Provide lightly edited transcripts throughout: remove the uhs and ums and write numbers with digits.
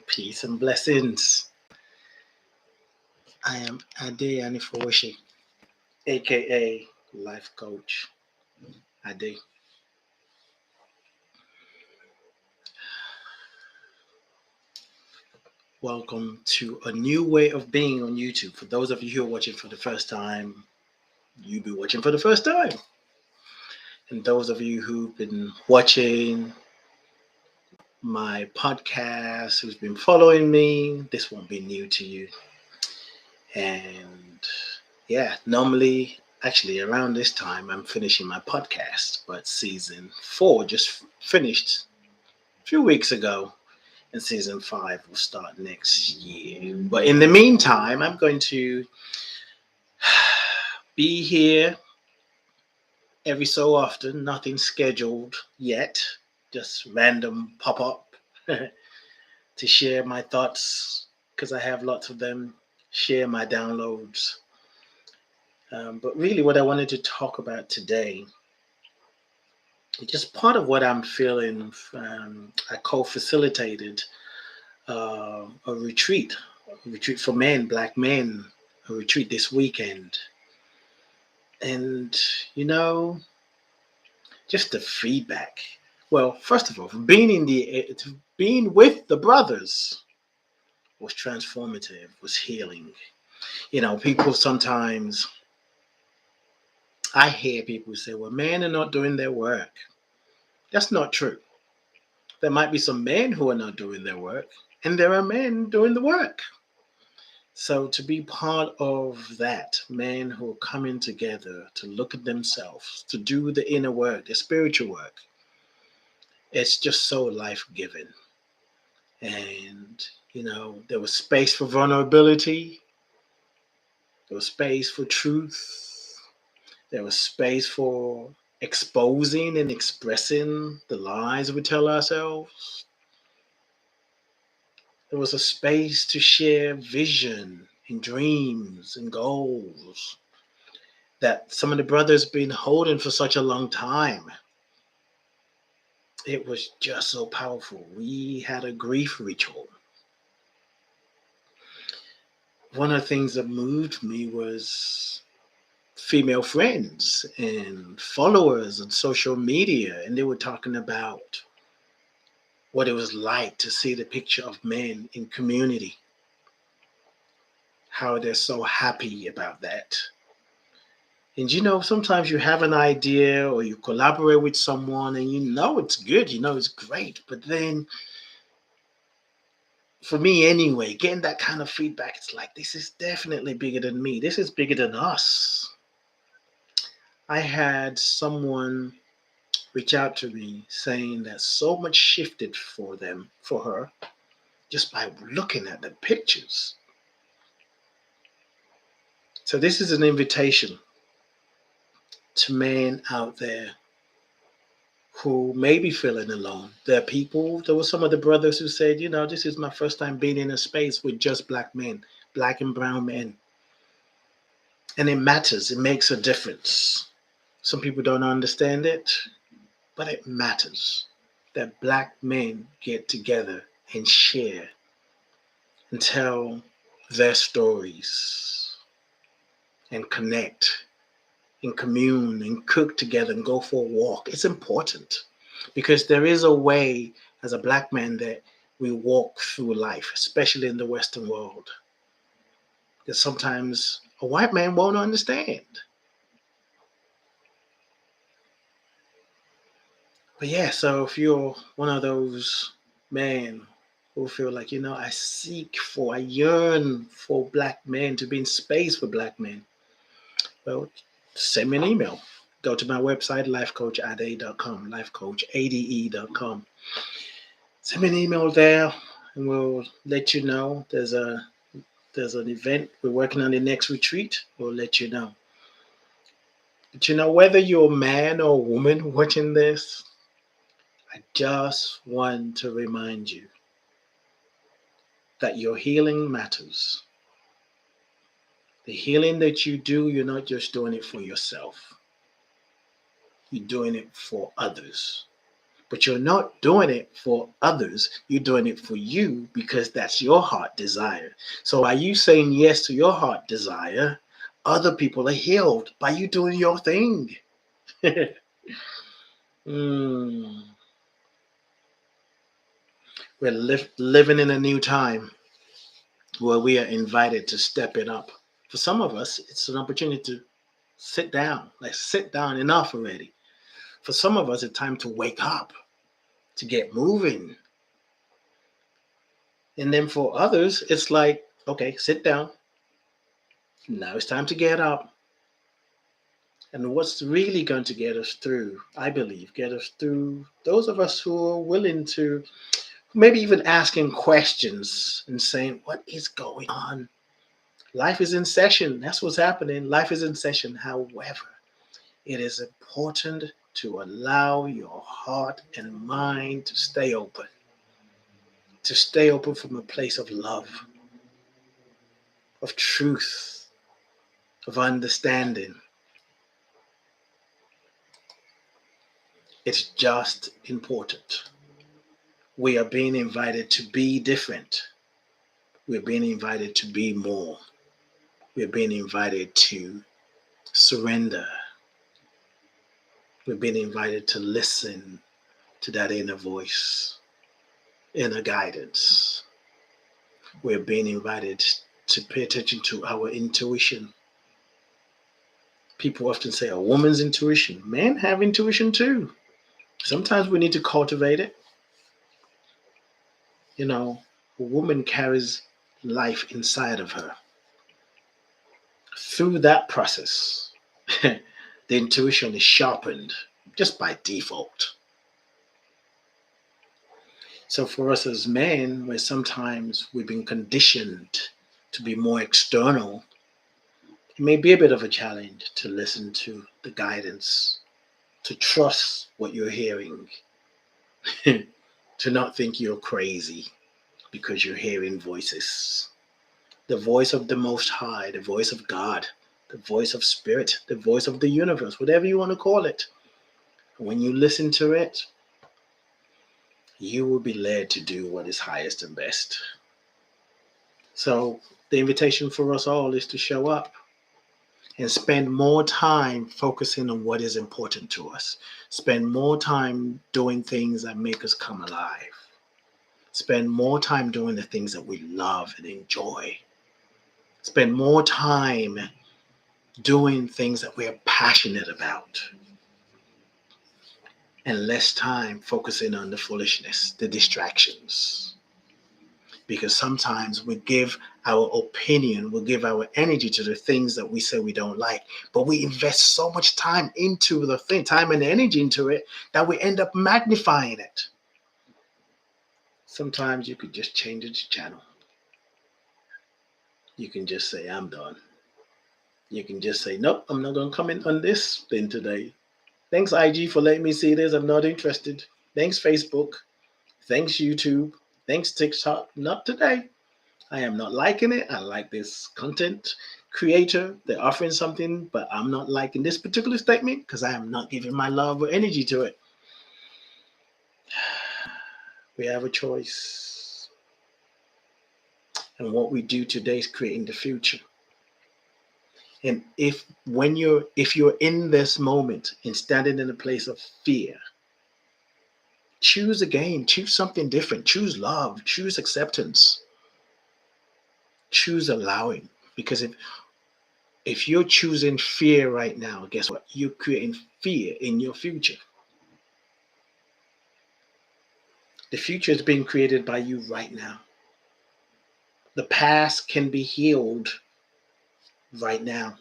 Peace and blessings. I am Ade Anifowoshi, aka Life Coach Ade. Welcome to a new way of being on YouTube. For those of you who are watching for the first time, you be watching for the first time. And those of you who've been watching my podcast, who's been following me, this won't be new to you. And normally, actually, around this time, I'm finishing my podcast, but season 4 just finished a few weeks ago, and season 5 will start next year. But in the meantime, I'm going to be here every so often, nothing scheduled yet, just random pop up to share my thoughts because I have lots of them, share my downloads. But really, what I wanted to talk about today, just part of what I'm feeling. I co-facilitated a retreat for men, black men, a retreat this weekend, and just the feedback. Well, first of all, being with the brothers was transformative, was healing. People sometimes I hear people say, "Well, men are not doing their work." That's not true. There might be some men who are not doing their work, and there are men doing the work. So to be part of that, men who are coming together to look at themselves, to do the inner work, the spiritual work, it's just so life-giving. And, there was space for vulnerability. There was space for truth. There was space for exposing and expressing the lies we tell ourselves. There was a space to share vision and dreams and goals that some of the brothers been holding for such a long time. It was just so powerful. We had a grief ritual. One of the things that moved me was female friends and followers on social media, and they were talking about what it was like to see the picture of men in community, how they're so happy about that. And sometimes you have an idea or you collaborate with someone and it's good, it's great. But then, for me anyway, getting that kind of feedback, it's like, this is definitely bigger than me. This is bigger than us. I had someone reach out to me saying that so much shifted for her, just by looking at the pictures. So this is an invitation to men out there who may be feeling alone. There were some of the brothers who said, this is my first time being in a space with just black men, black and brown men. And it matters. It makes a difference. Some people don't understand it, but it matters that black men get together and share and tell their stories and connect and commune and cook together and go for a walk. It's important because there is a way as a black man that we walk through life, especially in the Western world, that sometimes a white man won't understand. But so if you're one of those men who feel like, I yearn for black men, to be in space for black men, well, send me an email. Go to my website, lifecoachade.com, lifecoachade.com. Send me an email there, and we'll let you know. There's an event we're working on, the next retreat. We'll let you know. But whether you're a man or a woman watching this, I just want to remind you that your healing matters. The healing that you do, you're not just doing it for yourself. You're doing it for others. But you're not doing it for others. You're doing it for you because that's your heart desire. So by you saying yes to your heart desire, other people are healed by you doing your thing. Mm. We're living in a new time where we are invited to step it up. For some of us, it's an opportunity to sit down. Like, sit down enough already. For some of us, it's time to wake up, to get moving. And then for others, it's like, okay, sit down. Now it's time to get up. And what's really going to get us through, I believe, get us through those of us who are willing to maybe even asking questions and saying, what is going on? Life is in session. That's what's happening. Life is in session. However, it is important to allow your heart and mind to stay open from a place of love, of truth, of understanding. It's just important. We are being invited to be different. We're being invited to be more. We're being invited to surrender. We're being invited to listen to that inner voice, inner guidance. We're being invited to pay attention to our intuition. People often say a woman's intuition. Men have intuition too. Sometimes we need to cultivate it. You know, a woman carries life inside of her. Through that process, the intuition is sharpened just by default. So for us as men, where sometimes we've been conditioned to be more external, it may be a bit of a challenge to listen to the guidance, to trust what you're hearing, to not think you're crazy because you're hearing voices. The voice of the Most High, the voice of God, the voice of Spirit, the voice of the universe, whatever you want to call it. When you listen to it, you will be led to do what is highest and best. So the invitation for us all is to show up and spend more time focusing on what is important to us. Spend more time doing things that make us come alive. Spend more time doing the things that we love and enjoy. Spend more time doing things that we're passionate about. And less time focusing on the foolishness, the distractions. Because sometimes we give our opinion, we give our energy to the things that we say we don't like, but we invest so much time into the thing, time and energy into it, that we end up magnifying it. Sometimes you could just change the channel. You can just say, I'm done. You can just say, nope, I'm not going to comment on this thing today. Thanks, IG, for letting me see this. I'm not interested. Thanks, Facebook. Thanks, YouTube. Thanks, TikTok. Not today. I am not liking it. I like this content creator. They're offering something, but I'm not liking this particular statement because I am not giving my love or energy to it. We have a choice. And what we do today is creating the future. And if you're in this moment and standing in a place of fear, choose again, choose something different, choose love, choose acceptance, choose allowing. Because if you're choosing fear right now, guess what? You're creating fear in your future. The future is being created by you right now. The past can be healed right now.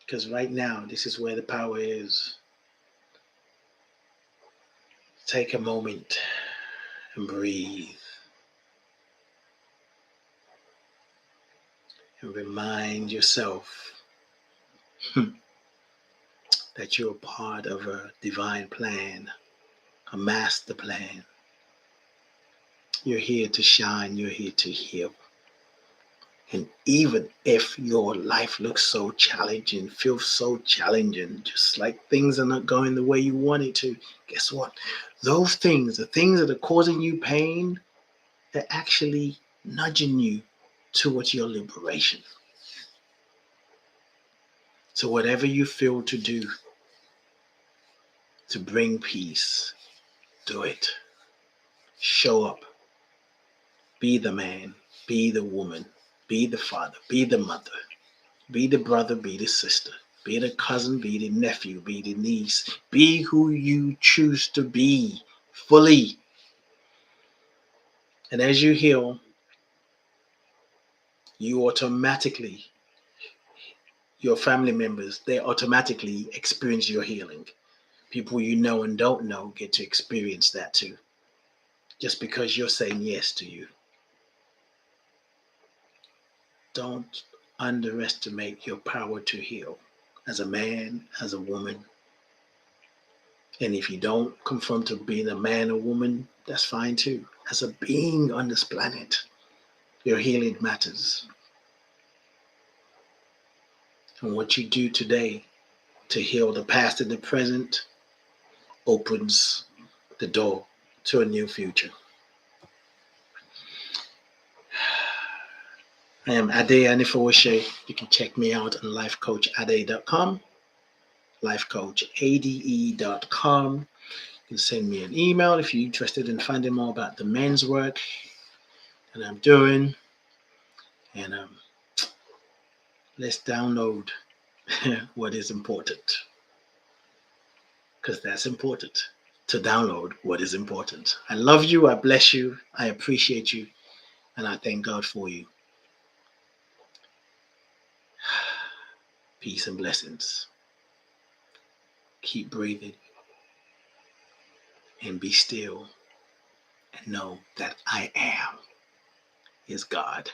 Because right now, this is where the power is. Take a moment and breathe. And remind yourself that you're part of a divine plan, a master plan. You're here to shine. You're here to heal. And even if your life looks so challenging, feels so challenging, just like things are not going the way you want it to, guess what? Those things, the things that are causing you pain, they're actually nudging you towards your liberation. So whatever you feel to do to bring peace, do it. Show up. Be the man. Be the woman. Be the father. Be the mother. Be the brother. Be the sister. Be the cousin. Be the nephew. Be the niece. Be who you choose to be fully. And as you heal, you automatically, your family members, they automatically experience your healing. People you know and don't know get to experience that too. Just because you're saying yes to you. Don't underestimate your power to heal as a man, as a woman. And if you don't conform to being a man or woman, that's fine too. As a being on this planet, your healing matters. And what you do today to heal the past and the present opens the door to a new future. I am Ade Anifowoshe. You can check me out on lifecoachade.com, lifecoachade.com. You can send me an email if you're interested in finding more about the men's work that I'm doing. And let's download what is important, because that's important, to download what is important. I love you. I bless you. I appreciate you. And I thank God for you. Peace and blessings. Keep breathing and be still and know that I am is God.